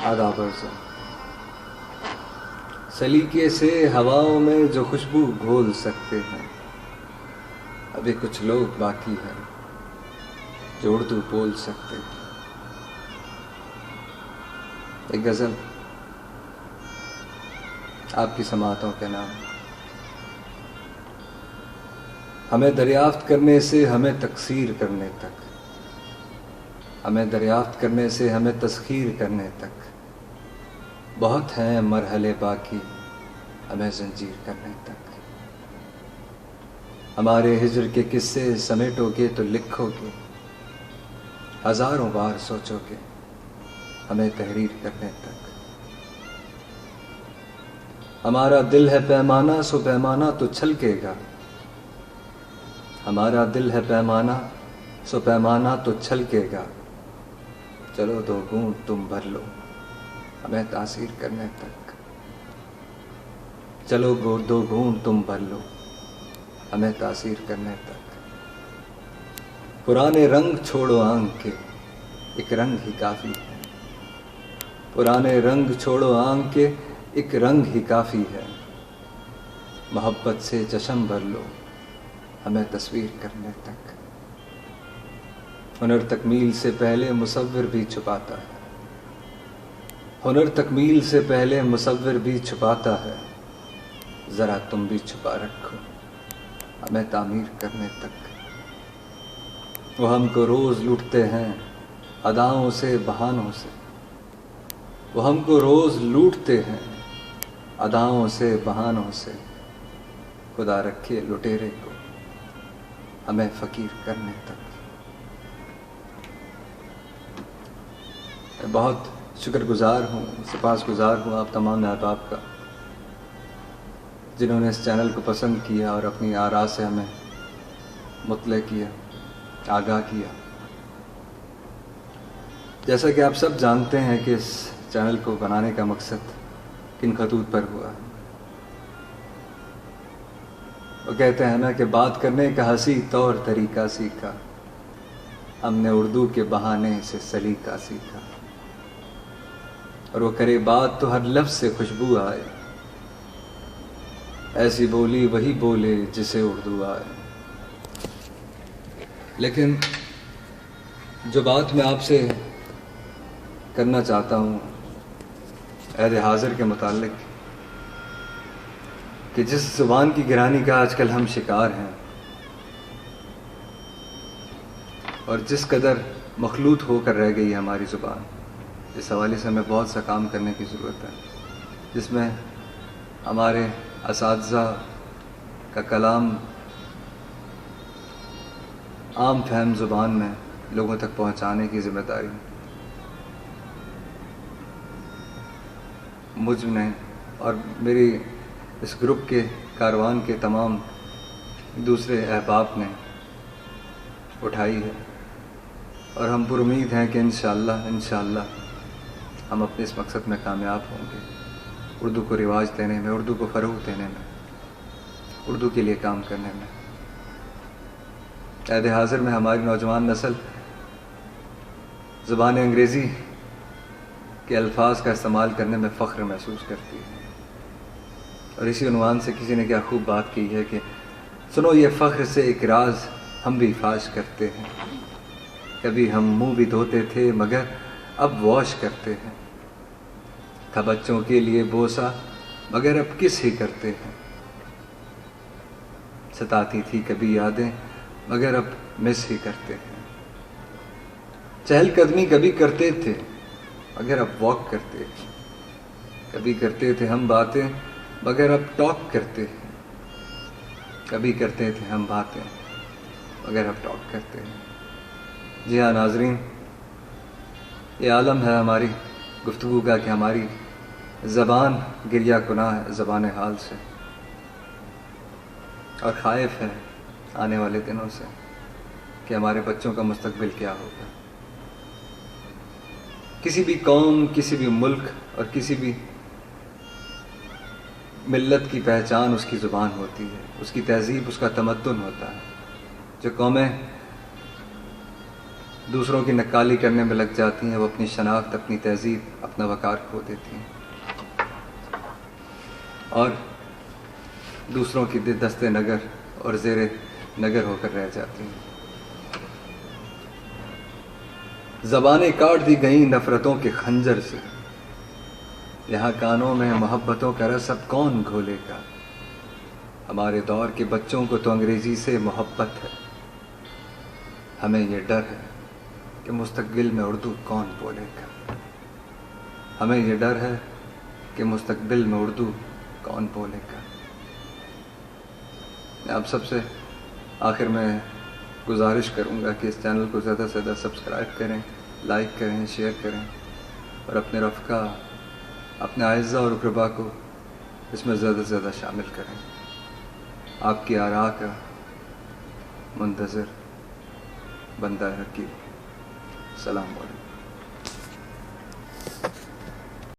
آداب عرض ہے۔ سلیقے سے ہواؤں میں جو خوشبو گھول سکتے ہیں، ابھی کچھ لوگ باقی ہیں جو اردو بول سکتے ہیں۔ ایک غزل آپ کی سماعتوں کے نام۔ ہمیں دریافت کرنے سے ہمیں تقصیر کرنے تک، ہمیں دریافت کرنے سے ہمیں تسخیر کرنے تک بہت ہیں مرحلے باقی، ہمیں زنجیر کرنے تک۔ ہمارے ہجر کے قصے سمیٹو گے تو لکھو گے، ہزاروں بار سوچو گے ہمیں تحریر کرنے تک۔ ہمارا دل ہے پیمانہ سو پیمانہ تو چھلکے گا، ہمارا دل ہے پیمانہ سو پیمانہ تو چھلکے گا۔ چلو دو گھونٹ تم بھر لو ہمیں تاثیر کرنے تک، چلو دو گھونٹ تم بھر لو ہمیں تاثیر کرنے تک۔ پرانے رنگ چھوڑو آنکھ کے، ایک رنگ ہی کافی ہے، پرانے رنگ چھوڑو آنکھ کے، ایک رنگ ہی کافی ہے۔ محبت سے چشم بھر لو ہمیں تصویر کرنے تک۔ ہنر تکمیل سے پہلے مصور بھی چھپاتا ہے، ہنر تکمیل سے پہلے مصور بھی چھپاتا ہے۔ ذرا تم بھی چھپا رکھو ہمیں تعمیر کرنے تک۔ وہ ہم کو روز لوٹتے ہیں اداؤں سے بہانوں سے، وہ ہم کو روز لوٹتے ہیں اداؤں سے بہانوں سے۔ خدا رکھے لٹیرے کو ہمیں فقیر کرنے تک۔ میں بہت شکر گزار ہوں، سپاس گزار ہوں آپ تمام احباب کا، جنہوں نے اس چینل کو پسند کیا اور اپنی آراء سے ہمیں مطلع کیا، آگاہ کیا۔ جیسا کہ آپ سب جانتے ہیں کہ اس چینل کو بنانے کا مقصد کن خطوط پر ہوا ہے۔ وہ کہتے ہیں نا کہ بات کرنے کا ہنسی طور طریقہ سیکھا، ہم نے اردو کے بہانے سے سلیقہ سیکھا۔ اور وہ کرے بات تو ہر لفظ سے خوشبو آئے، ایسی بولی وہی بولے جسے اردو آئے۔ لیکن جو بات میں آپ سے کرنا چاہتا ہوں عہد حاضر کے متعلق، کہ جس زبان کی گرانی کا آج کل ہم شکار ہیں، اور جس قدر مخلوط ہو کر رہ گئی ہے ہماری زبان، اس حوالے سے ہمیں بہت سا کام کرنے کی ضرورت ہے، جس میں ہمارے اساتذہ کا کلام عام فہم زبان میں لوگوں تک پہنچانے کی ذمہ داری مجھ نے اور میری اس گروپ کے کاروان کے تمام دوسرے احباب نے اٹھائی ہے، اور ہم پر امید ہیں کہ انشاءاللہ ہم اپنے اس مقصد میں کامیاب ہوں گے، اردو کو رواج دینے میں، اردو کو فروغ دینے میں، اردو کے لیے کام کرنے میں۔ عہد حاضر میں ہماری نوجوان نسل زبان انگریزی کے الفاظ کا استعمال کرنے میں فخر محسوس کرتی ہے، اور اسی عنوان سے کسی نے کیا خوب بات کی ہے کہ سنو یہ فخر سے ایک راز ہم بھی فاش کرتے ہیں، کبھی ہم منہ بھی دھوتے تھے مگر اب واش کرتے ہیں، تھا بچوں کے لیے بوسہ مگر اب کس ہی کرتے ہیں، ستاتی تھی کبھی یادیں مگر اب مس ہی کرتے ہیں، چہل قدمی کبھی کرتے تھے مگر اب واک کرتے ہیں، کبھی کرتے تھے ہم باتیں مگر اب ٹاک کرتے ہیں، کبھی کرتے تھے ہم باتیں مگر اب ٹاک کرتے ہیں۔ جی ہاں ناظرین، یہ عالم ہے ہماری گفتگو کا کہ ہماری زبان گریہ کناں ہے زبان حال سے، اور خائف ہے آنے والے دنوں سے کہ ہمارے بچوں کا مستقبل کیا ہوگا۔ کسی بھی قوم، کسی بھی ملک اور کسی بھی ملت کی پہچان اس کی زبان ہوتی ہے، اس کی تہذیب، اس کا تمدن ہوتا ہے۔ جو قومیں دوسروں کی نکالی کرنے میں لگ جاتی ہیں، وہ اپنی شناخت، اپنی تہذیب، اپنا وقار کھو دیتی ہیں اور دوسروں کی دست نگر اور زیر نگر ہو کر رہ جاتی ہیں۔ زبانیں کاٹ دی گئیں نفرتوں کے خنجر سے، یہاں کانوں میں محبتوں کا رس اب کون گھولے گا؟ ہمارے دور کے بچوں کو تو انگریزی سے محبت ہے، ہمیں یہ ڈر ہے کہ مستقبل میں اردو کون بولے گا؟ ہمیں یہ ڈر ہے کہ مستقبل میں اردو کون بولے گا؟ میں آپ سب سے آخر میں گزارش کروں گا کہ اس چینل کو زیادہ سے زیادہ سبسکرائب کریں، لائک کریں، شیئر کریں اور اپنے رفقا، اپنے اعزاء اور اقربا کو اس میں زیادہ سے زیادہ شامل کریں۔ آپ کی آراء کا منتظر بندہ رقیب۔ السلام علیکم۔